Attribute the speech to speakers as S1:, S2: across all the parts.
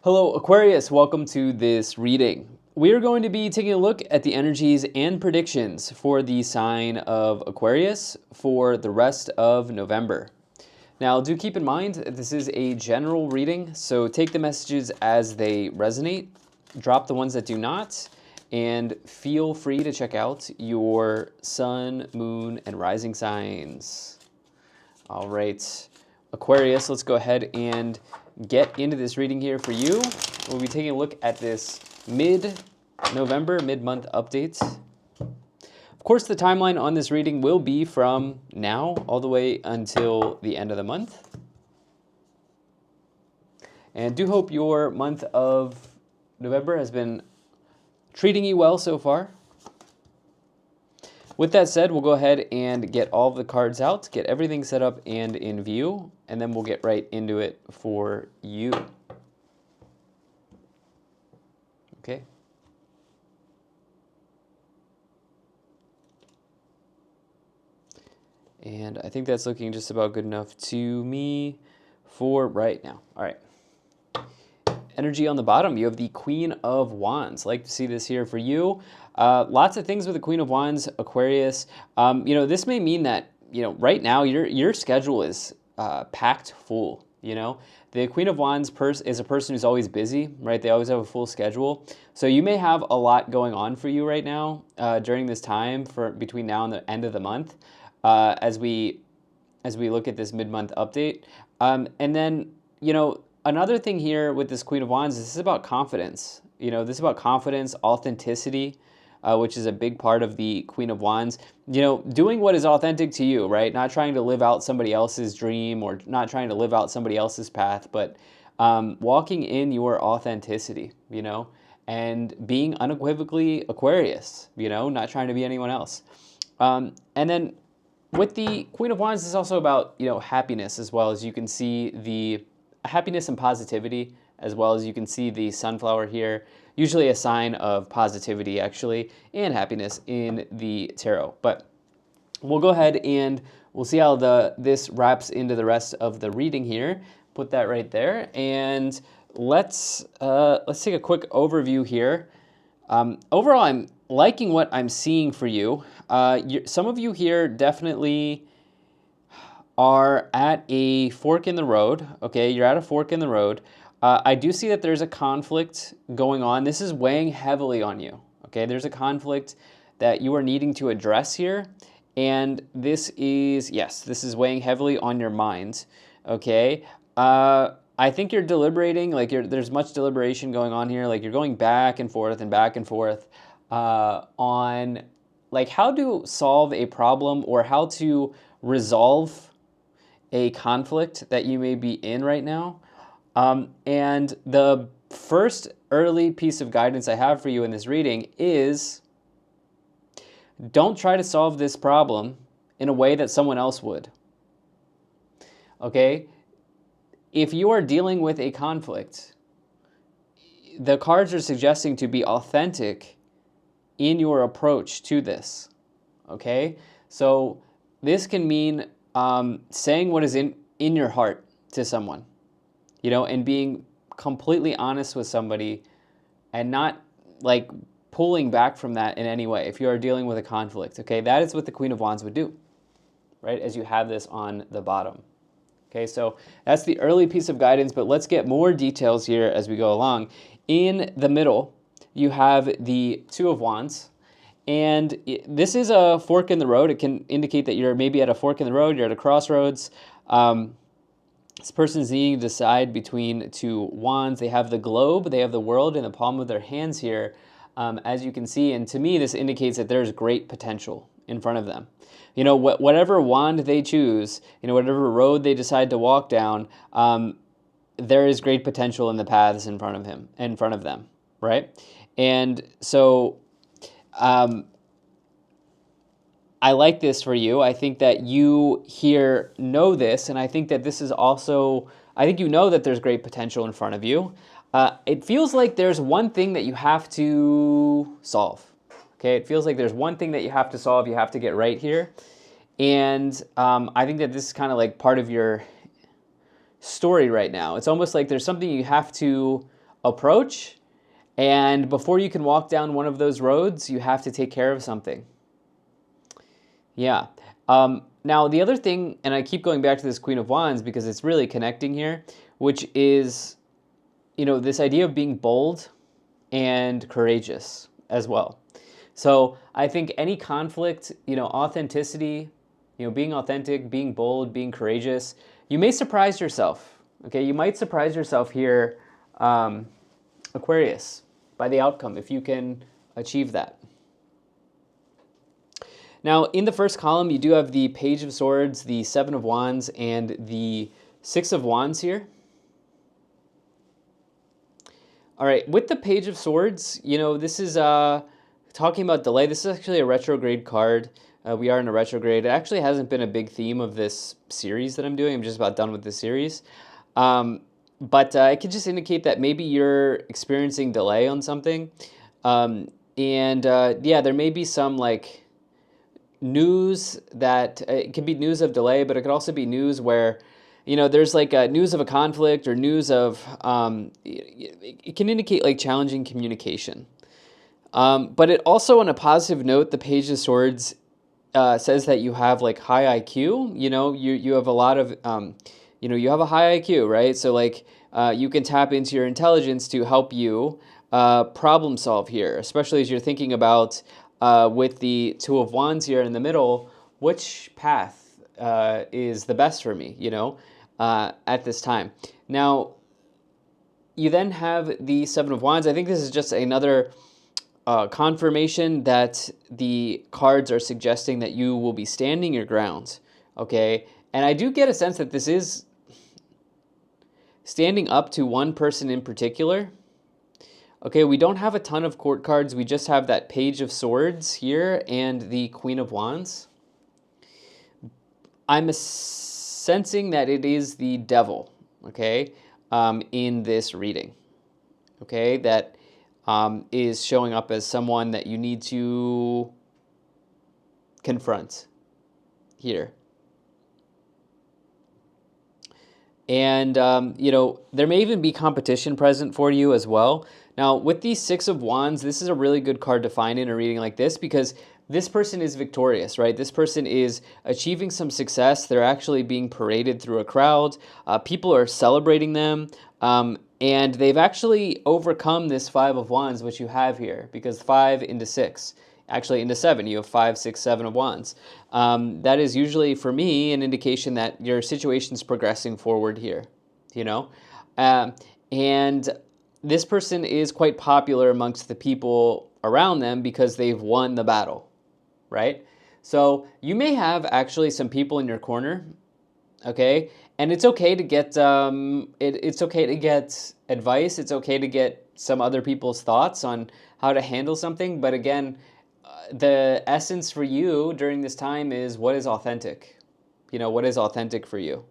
S1: Hello, Aquarius. Welcome to this reading. We are going to be taking a look at the energies and predictions for the sign of Aquarius for the rest of November. Now, do keep in mind that this is a general reading, so take the messages as they resonate, drop the ones that do not, and feel free to check out your sun, moon, and rising signs. All right, Aquarius, let's go ahead and get into this reading here for you. We'll be taking a look at this mid-November, mid-month update. Of course, the timeline on this reading will be from now all the way until the end of the month. And do hope your month of November has been treating you well so far. With that said, we'll go ahead and get all of the cards out, get everything set up and in view, and then we'll get right into it for you. Okay. And I think that's looking just about good enough to me for right now. All right. Energy on the bottom, you have the Queen of Wands. Like to see this here for you. Lots of things with the Queen of Wands, Aquarius. This may mean that, right now your schedule is packed full, The Queen of Wands is a person who's always busy, right? They always have a full schedule. So you may have a lot going on for you right now during this time between now and the end of the month as we look at this mid-month update. And then, another thing here with this Queen of Wands, this is about confidence. This is about confidence, authenticity, which is a big part of the Queen of Wands. Doing what is authentic to you, right? Not trying to live out somebody else's dream or not trying to live out somebody else's path, but walking in your authenticity, and being unequivocally Aquarius, not trying to be anyone else. And then with the Queen of Wands, it's also about, happiness, as well as you can see the happiness and positivity, as well as you can see the sunflower here, usually a sign of positivity actually and happiness in the tarot. But we'll go ahead and we'll see how this wraps into the rest of the reading here. Put that right there, and let's take a quick overview here. Overall, I'm liking what I'm seeing for you. Some of you here definitely are at a fork in the road, okay? You're at a fork in the road. I do see that there's a conflict going on. This is weighing heavily on you, okay? There's a conflict that you are needing to address here, and this is weighing heavily on your mind, okay? I think you're deliberating, there's much deliberation going on here, you're going back and forth on how to solve a problem or how to resolve a conflict that you may be in right now. And the first early piece of guidance I have for you in this reading is don't try to solve this problem in a way that someone else would. Okay? If you are dealing with a conflict, the cards are suggesting to be authentic in your approach to this. Okay? So this can mean saying what is in your heart to someone, and being completely honest with somebody and not pulling back from that in any way if you are dealing with a conflict, okay? That is what the Queen of Wands would do, right, as you have this on the bottom. Okay, so that's the early piece of guidance, but let's get more details here as we go along. In the middle, you have the Two of Wands. And this is a fork in the road. It can indicate that you're maybe at a fork in the road, you're at a crossroads. This person's needing to decide between two wands. They have the globe, they have the world in the palm of their hands here, as you can see. And to me, this indicates that there's great potential in front of them. Whatever wand they choose, whatever road they decide to walk down, there is great potential in the paths in front of them, right? And so I like this for you. I think that you here know this, and I think that this is also, I think that there's great potential in front of you. It feels like there's one thing that you have to solve. Okay, it feels like there's one thing that you have to solve, you have to get right here. And I think that this is kind of part of your story right now. It's almost like there's something you have to approach. And before you can walk down one of those roads, you have to take care of something. Yeah. Now, the other thing, and I keep going back to this Queen of Wands because it's really connecting here, which is, this idea of being bold and courageous as well. So I think any conflict, authenticity, being authentic, being bold, being courageous, you may surprise yourself. Okay, you might surprise yourself here, Aquarius, by the outcome if you can achieve that. Now, in the first column, you do have the Page of Swords, the Seven of Wands, and the Six of Wands here. All right, with the Page of Swords, this is talking about delay. This is actually a retrograde card. We are in a retrograde. It actually hasn't been a big theme of this series that I'm doing. I'm just about done with the series. But it could just indicate that maybe you're experiencing delay on something. Yeah, there may be some like news that it can be news of delay, but it could also be news where there's like a news of a conflict or news of it can indicate like challenging communication. But it also, on a positive note, the Page of Swords says that you have like high IQ. You have a lot of you have a high IQ, right? So like you can tap into your intelligence to help you problem solve here, especially as you're thinking about with the Two of Wands here in the middle, which path is the best for me, at this time. Now, you then have the Seven of Wands. I think this is just another confirmation that the cards are suggesting that you will be standing your ground, okay? And I do get a sense that this is standing up to one person in particular. Okay, we don't have a ton of court cards. We just have that Page of Swords here and the Queen of Wands. I'm sensing that it is the devil, okay, in this reading, okay, that is showing up as someone that you need to confront here. And, there may even be competition present for you as well. Now, with the Six of Wands, this is a really good card to find in a reading like this because this person is victorious, right? This person is achieving some success. They're actually being paraded through a crowd. People are celebrating them. And they've actually overcome this Five of Wands, which you have here, because 5 into 6, actually into 7, you have 5, 6, 7 of Wands. That is usually, for me, an indication that your situation's progressing forward here, and this person is quite popular amongst the people around them because they've won the battle, right? So you may have actually some people in your corner, okay? And it's okay to get it's okay to get advice. It's okay to get some other people's thoughts on how to handle something. But again, the essence for you during this time is what is authentic. What is authentic for you.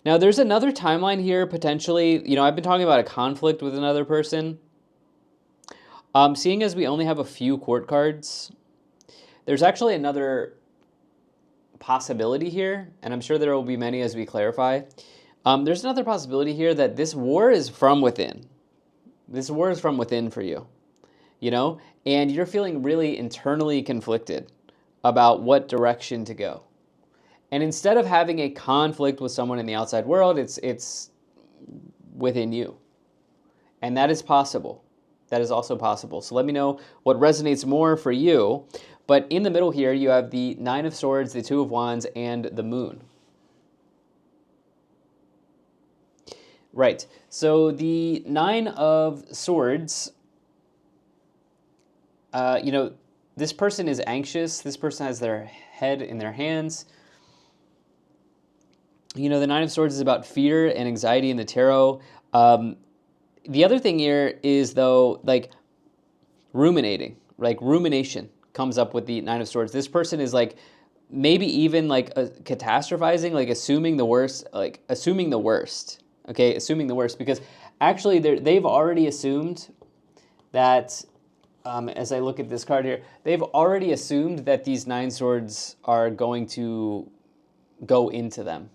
S1: Now, there's another timeline here potentially. I've been talking about a conflict with another person. Seeing as we only have a few court cards, there's actually another possibility here, and I'm sure there will be many as we clarify. There's another possibility here that this war is from within. This war is from within for you, and you're feeling really internally conflicted about what direction to go. And instead of having a conflict with someone in the outside world, it's within you. And that is possible. That is also possible. So let me know what resonates more for you. But in the middle here, you have the Nine of Swords, the Two of Wands, and the Moon. Right. So the Nine of Swords, this person is anxious. This person has their head in their hands. The Nine of Swords is about fear and anxiety in the tarot. The other thing here is, though, like ruminating, like rumination comes up with the Nine of Swords. This person is like maybe even like catastrophizing, like assuming the worst, okay, assuming the worst, because actually they've already assumed that, as I look at this card here, they've already assumed that these Nine Swords are going to go into them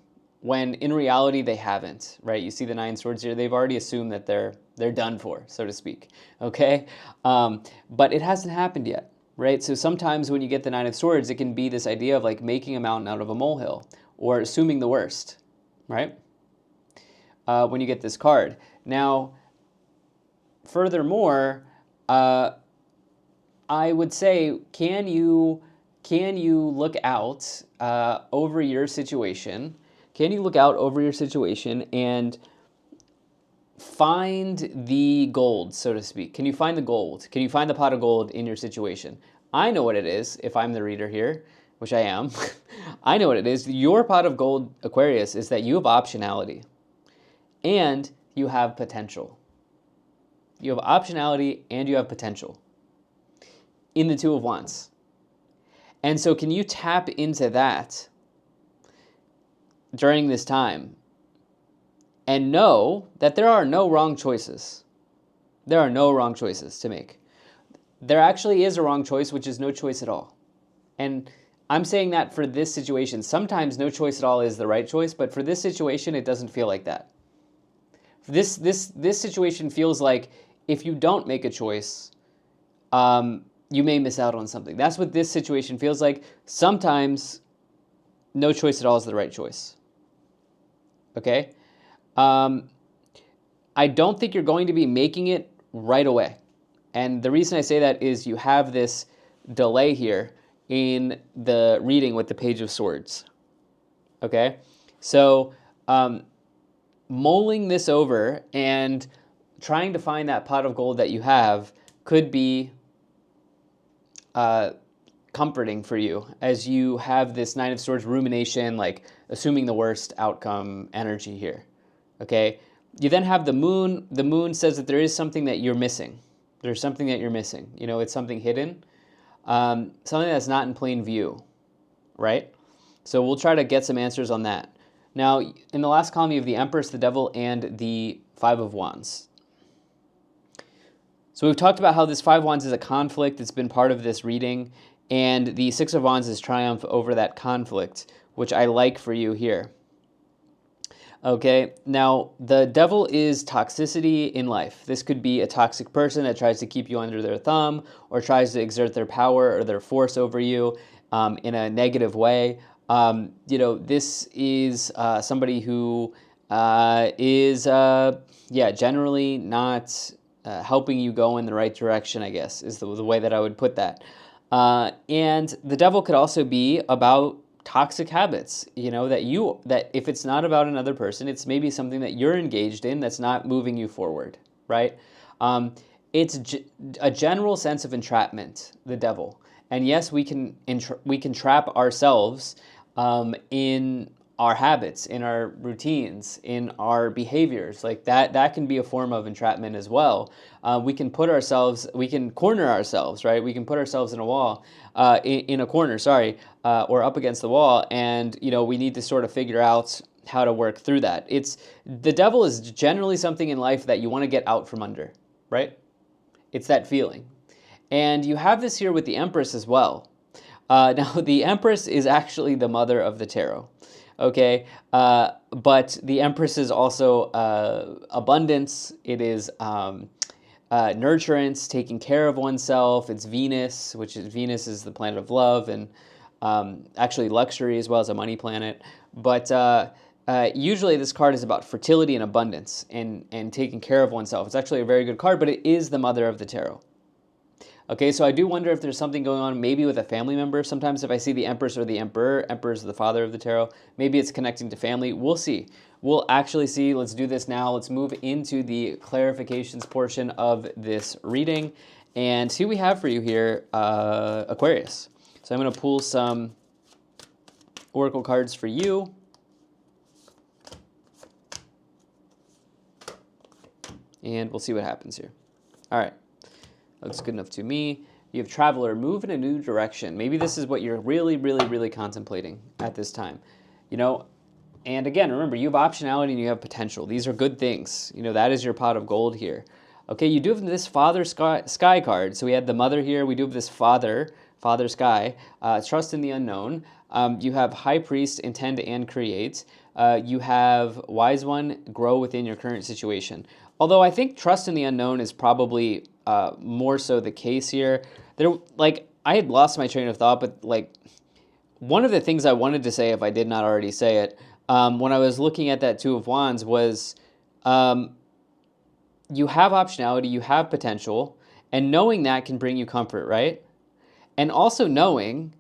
S1: when in reality they haven't, right? You see the Nine Swords here, they've already assumed that they're done for, so to speak, okay? But it hasn't happened yet, right? So sometimes when you get the Nine of Swords, it can be this idea of like making a mountain out of a molehill or assuming the worst, right? When you get this card. Now, furthermore, I would say, can you look out over your situation? Can you look out over your situation and find the gold, so to speak? Can you find the gold? Can you find the pot of gold in your situation? I know what it is if I'm the reader here, which I am. I know what it is. Your pot of gold, Aquarius, is that you have optionality and you have potential. You have optionality and you have potential in the Two of Wands. And so can you tap into that during this time and know that there are no wrong choices? There are no wrong choices to make. There actually is a wrong choice, which is no choice at all. And I'm saying that for this situation. Sometimes no choice at all is the right choice, but for this situation, it doesn't feel like that. This situation feels like if you don't make a choice, you may miss out on something. That's what this situation feels like. Sometimes no choice at all is the right choice. Okay? I don't think you're going to be making it right away. And the reason I say that is you have this delay here in the reading with the Page of Swords. Okay? So, mulling this over and trying to find that pot of gold that you have could be comforting for you as you have this Nine of Swords rumination, like assuming the worst outcome energy here. Okay? You then have the moon. The moon says that there is something that you're missing. There's something that you're missing. You know, it's something hidden, something that's not in plain view, right? So we'll try to get some answers on that. Now, in the last column, you have the Empress, the Devil, and the Five of Wands. So we've talked about how this Five of Wands is a conflict. It's been part of this reading. And the Six of Wands is triumph over that conflict, which I like for you here. Okay, now the Devil is toxicity in life. This could be a toxic person that tries to keep you under their thumb or tries to exert their power or their force over you in a negative way. You know, this is somebody who is, generally not helping you go in the right direction, I guess, is the way that I would put that. And the Devil could also be about toxic habits, you know, that if it's not about another person, it's maybe something that you're engaged in that's not moving you forward, right? It's a general sense of entrapment, the Devil. And yes, we can trap ourselves in our habits, in our routines, in our behaviors. Like that can be a form of entrapment as well. We can corner ourselves, right? We can put ourselves in a wall, in a corner, or up against the wall, and you know, we need to sort of figure out how to work through that. The Devil is generally something in life that you want to get out from under, right? It's that feeling. And you have this here with the Empress as well. Now, the Empress is actually the mother of the tarot, okay? But the Empress is also abundance. It is nurturance, taking care of oneself. It's Venus, Venus is the planet of love and actually luxury as well as a money planet. But usually this card is about fertility and abundance and taking care of oneself. It's actually a very good card, but it is the mother of the tarot. Okay, so I do wonder if there's something going on maybe with a family member. Sometimes if I see the Empress or the Emperor, Emperor is the father of the tarot, maybe it's connecting to family. We'll see. We'll actually see. Let's do this now. Let's move into the clarifications portion of this reading and see what we have for you here, Aquarius. So I'm going to pull some oracle cards for you. And we'll see what happens here. All right. Looks good enough to me. You have Traveler, move in a new direction. Maybe this is what you're really, really, really contemplating at this time. You know, and again, remember, you have optionality and you have potential. These are good things. You know, that is your pot of gold here. Okay, you do have this Father Sky card. So we had the Mother here. We do have this Father Sky, trust in the unknown. You have High Priest, intend and create. You have wise one, grow within your current situation. Although I think trust in the unknown is probably more so the case here. Like I had lost my train of thought, but like one of the things I wanted to say, if I did not already say it, when I was looking at that Two of Wands was, you have optionality, you have potential, and knowing that can bring you comfort, right? And also knowing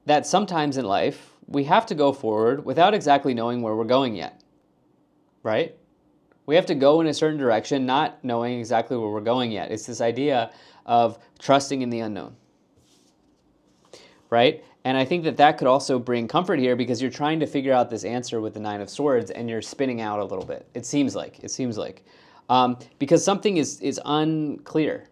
S1: that sometimes in life, we have to go forward without exactly knowing where we're going yet, right? We have to go in a certain direction, not knowing exactly where we're going yet. It's this idea of trusting in the unknown, right? And I think that that could also bring comfort here because you're trying to figure out this answer with the Nine of Swords and you're spinning out a little bit. It seems like, because something is unclear.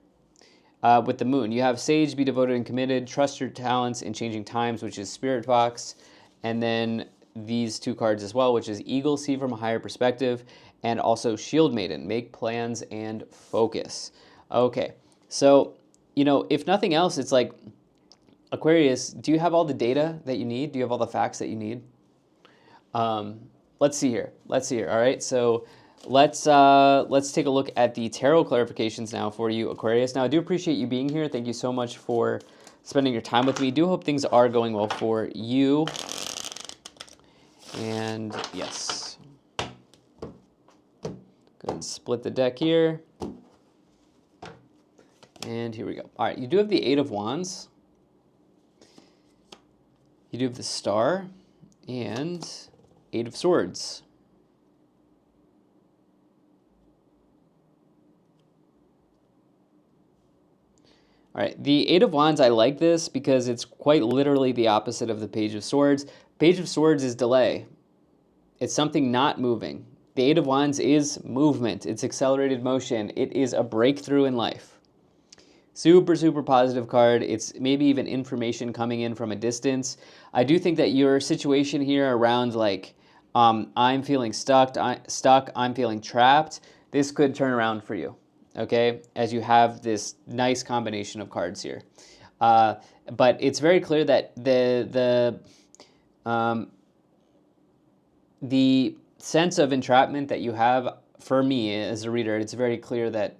S1: With the moon, you have sage, be devoted and committed, trust your talents in changing times, which is spirit box, and then these two cards as well, which is eagle, see from a higher perspective, and also shield maiden, make plans and focus. Okay, so if nothing else, it's like Aquarius, do you have all the data that you need? Do you have all the facts that you need? Let's see here. All right, so let's take a look at the tarot clarifications now for you, Aquarius. Now, I do appreciate you being here. Thank you so much for spending your time with me. Do hope things are going well for you. And yes, go ahead and split the deck here. And here we go. All right, you do have the Eight of Wands. You do have the Star and Eight of Swords. All right, the Eight of Wands, I like this because it's quite literally the opposite of the Page of Swords. Page of Swords is delay. It's something not moving. The Eight of Wands is movement. It's accelerated motion. It is a breakthrough in life. Super, super positive card. It's maybe even information coming in from a distance. I do think that your situation here around like, I'm feeling stuck, I'm feeling trapped, this could turn around for you. Okay, as you have this nice combination of cards here. But it's very clear that the sense of entrapment that you have, for me as a reader, it's very clear that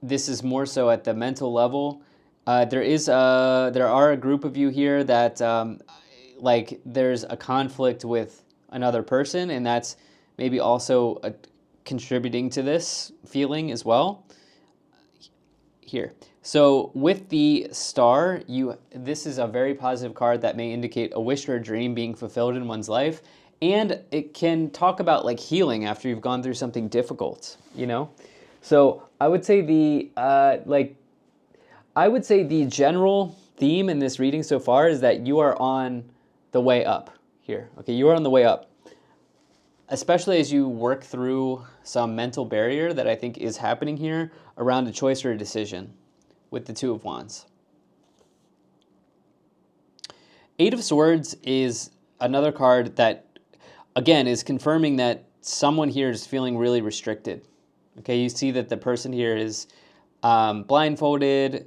S1: this is more so at the mental level. There are a group of you here that like there's a conflict with another person, and that's maybe also contributing to this feeling as well. Here. So with the Star, this is a very positive card that may indicate a wish or a dream being fulfilled in one's life. And it can talk about like healing after you've gone through something difficult, So I would say the general theme in this reading so far is that you are on the way up here. Okay, you are on the way up. Especially as you work through some mental barrier that I think is happening here around a choice or a decision with the Two of Wands. Eight of Swords is another card that, again, is confirming that someone here is feeling really restricted. Okay, you see that the person here is blindfolded,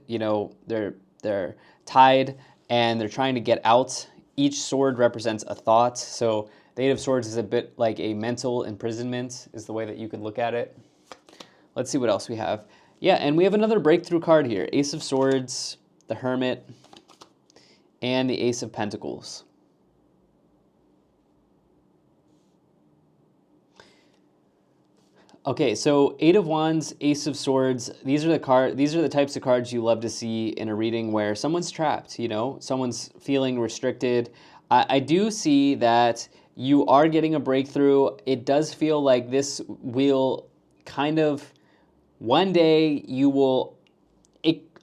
S1: they're tied, and they're trying to get out. Each sword represents a thought, so the Eight of Swords is a bit like a mental imprisonment, is the way that you could look at it. Let's see what else we have. Yeah, and we have another breakthrough card here. Ace of Swords, the Hermit, and the Ace of Pentacles. Okay, so Eight of Wands, Ace of Swords, these are the types of cards you love to see in a reading where someone's trapped, someone's feeling restricted. I do see that you are getting a breakthrough. It does feel like this will kind of, one day you will,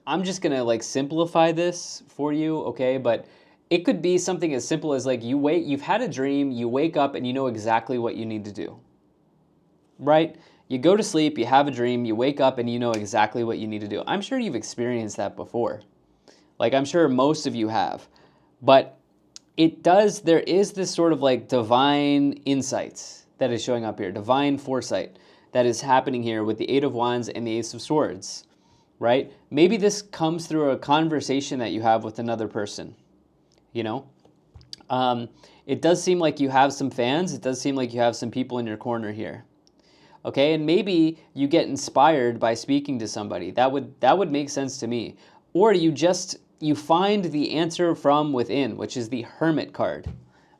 S1: I'm just gonna like simplify this for you, okay? But it could be something as simple as like you've had a dream, you wake up and you know exactly what you need to do, right? You go to sleep, you have a dream, you wake up and you know exactly what you need to do. I'm sure you've experienced that before. Like I'm sure most of you have, but there is this sort of like divine insight that is showing up here, divine foresight that is happening here with the Eight of Wands and the Ace of Swords, right? Maybe this comes through a conversation that you have with another person, It does seem like you have some fans. It does seem like you have some people in your corner here. Okay, and maybe you get inspired by speaking to somebody. That would make sense to me. Or you find the answer from within, which is the Hermit card.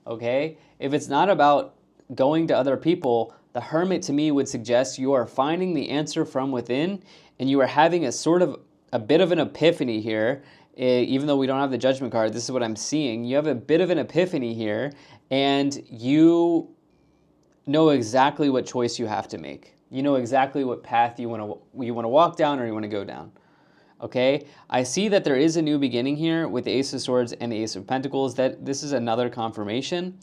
S1: Okay? If it's not about going to other people, the Hermit to me would suggest you are finding the answer from within, and you are having a bit of an epiphany here. Even though we don't have the Judgment card, this is what I'm seeing. You have a bit of an epiphany here, and you know exactly what choice you have to make. You know exactly what path you want to walk down or you want to go down. Okay? I see that there is a new beginning here with the Ace of Swords and the Ace of Pentacles. That this is another confirmation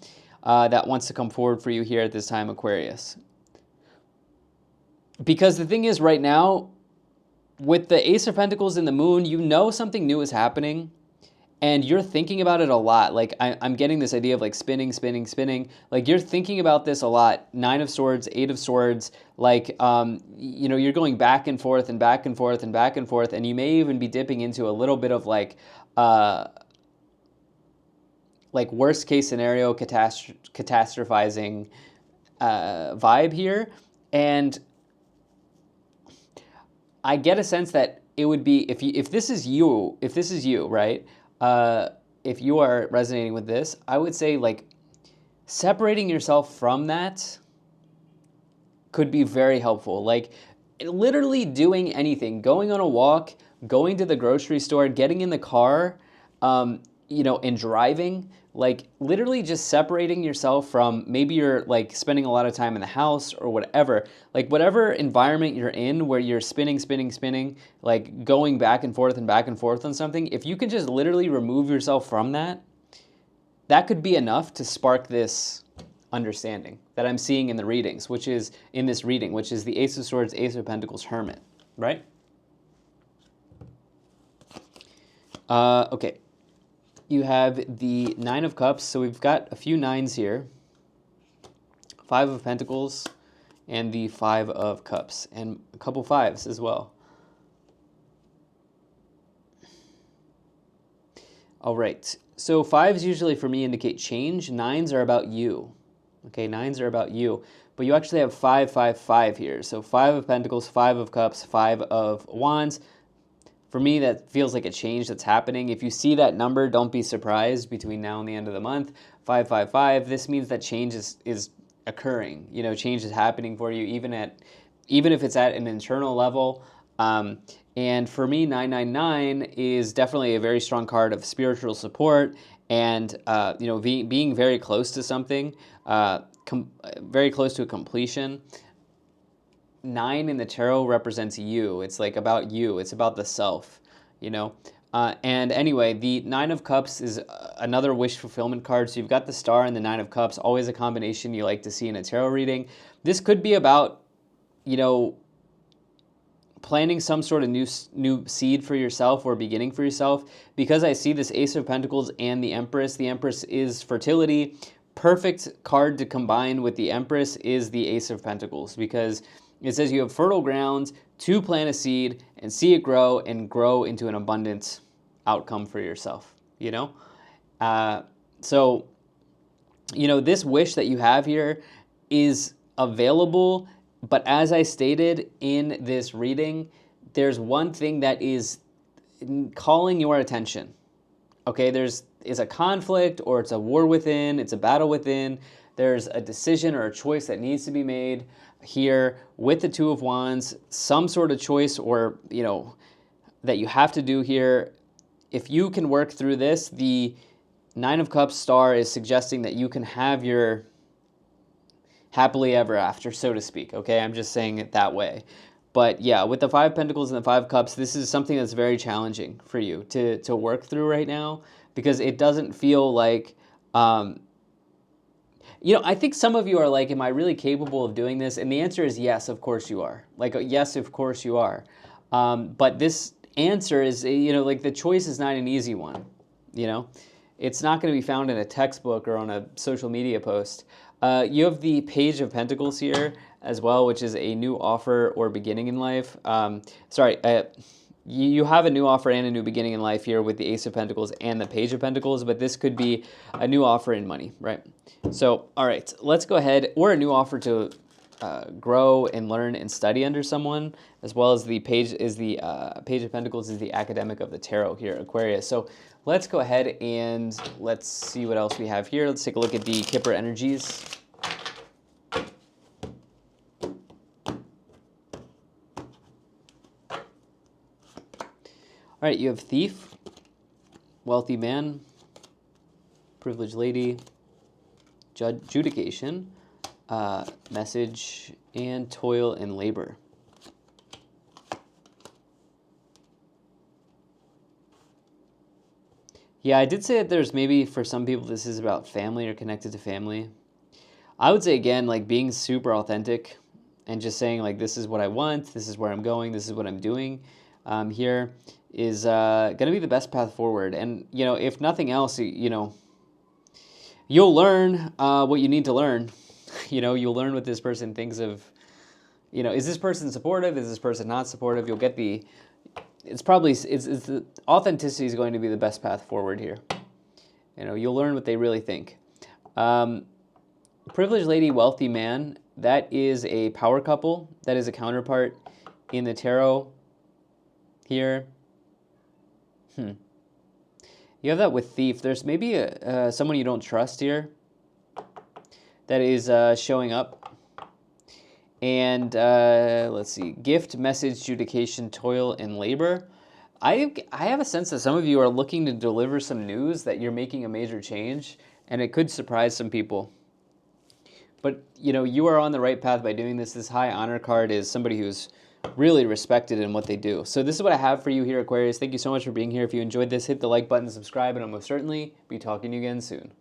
S1: that wants to come forward for you here at this time, Aquarius. Because the thing is, right now, with the Ace of Pentacles and the Moon, you know something new is happening, and you're thinking about it a lot. Like, I'm getting this idea of like spinning, spinning, spinning. Like, you're thinking about this a lot. 9 of Swords, 8 of Swords. Like, you know, you're going back and forth and back and forth and back and forth, and you may even be dipping into a little bit of like worst case scenario catastrophizing vibe here. And I get a sense that it would be, if this is you, right? If you are resonating with this, I would say like separating yourself from that could be very helpful. Like literally doing anything, going on a walk, going to the grocery store, getting in the car, you know, and driving, like literally just separating yourself from, maybe you're like spending a lot of time in the house or whatever, like whatever environment you're in where you're spinning, spinning, spinning, like going back and forth on something. If you can just literally remove yourself from that, that could be enough to spark this understanding that I'm seeing in the readings, which is in this reading, which is the Ace of Swords, Ace of Pentacles, Hermit, right? Okay. You have the 9 of Cups, so we've got a few 9s here. 5 of Pentacles and the 5 of Cups, and a couple 5s as well. All right, so 5s usually for me indicate change. 9s are about you. Okay, 9s are about you. But you actually have 5, 5, 5 here. So 5 of Pentacles, 5 of Cups, 5 of Wands. For me, that feels like a change that's happening. If you see that number, don't be surprised between now and the end of the month. 5, 5, 5, this means that change is occurring. You know, change is happening for you, even if it's at an internal level. And for me, 999 is definitely a very strong card of spiritual support and, you know, being very close to something, very close to a completion. 9 in the tarot represents you. It's like about you. It's about the self, you know. And anyway, the 9 of Cups is another wish fulfillment card. So you've got the Star and the 9 of Cups, always a combination you like to see in a tarot reading. This could be about, you know, planting some sort of new seed for yourself or beginning for yourself. Because I see this Ace of Pentacles and the Empress. The Empress is fertility. Perfect card to combine with the Empress is the Ace of Pentacles, because it says you have fertile grounds to plant a seed and see it grow and grow into an abundant outcome for yourself, you know? So, you know, this wish that you have here is available, but as I stated in this reading, there's one thing that is calling your attention, okay? There's a conflict, or it's a war within, it's a battle within, there's a decision or a choice that needs to be made here with the 2 of Wands, some sort of choice, or, you know, that you have to do here. If you can work through this, the 9 of Cups Star is suggesting that you can have your happily ever after, so to speak, okay? I'm just saying it that way. But yeah, with the 5 Pentacles and the 5 Cups, this is something that's very challenging for you to work through right now, because it doesn't feel like, you know, I think some of you are like, am I really capable of doing this? And the answer is yes, of course you are. Like, yes, of course you are. But this answer is, you know, like the choice is not an easy one, you know? It's not going to be found in a textbook or on a social media post. You have the Page of Pentacles here as well, which is a new offer or beginning in life. you have a new offer and a new beginning in life here with the Ace of Pentacles and the Page of Pentacles, but this could be a new offer in money, right? So, all right, let's go ahead, or a new offer to grow and learn and study under someone, as well as the Page of Pentacles is the academic of the tarot here, Aquarius. So let's go ahead and let's see what else we have here. Let's take a look at the Kipper energies. All right, you have Thief, Wealthy Man, Privileged Lady, Judication, Message, and Toil and Labor. Yeah, I did say that there's maybe for some people this is about family or connected to family. I would say, again, like being super authentic and just saying, like, this is what I want, this is where I'm going, this is what I'm doing here is going to be the best path forward. And, you know, if nothing else, you know, you'll learn what you need to learn. You know, you'll learn what this person thinks of, you know, is this person supportive? Is this person not supportive? You'll get the, it's the authenticity is going to be the best path forward here. You know, you'll learn what they really think. Privileged Lady, Wealthy Man, that is a power couple. That is a counterpart in the tarot here. You have that with Thief. There's maybe someone you don't trust here that is showing up. And let's see, Gift, Message, Judication, Toil, and Labor. I have a sense that some of you are looking to deliver some news that you're making a major change, and it could surprise some people. But, you know, you are on the right path by doing this. This High Honor card is somebody who's really respected in what they do. So this is what I have for you here, Aquarius. Thank you so much for being here. If you enjoyed this, hit the like button, subscribe, and I'll most certainly be talking to you again soon.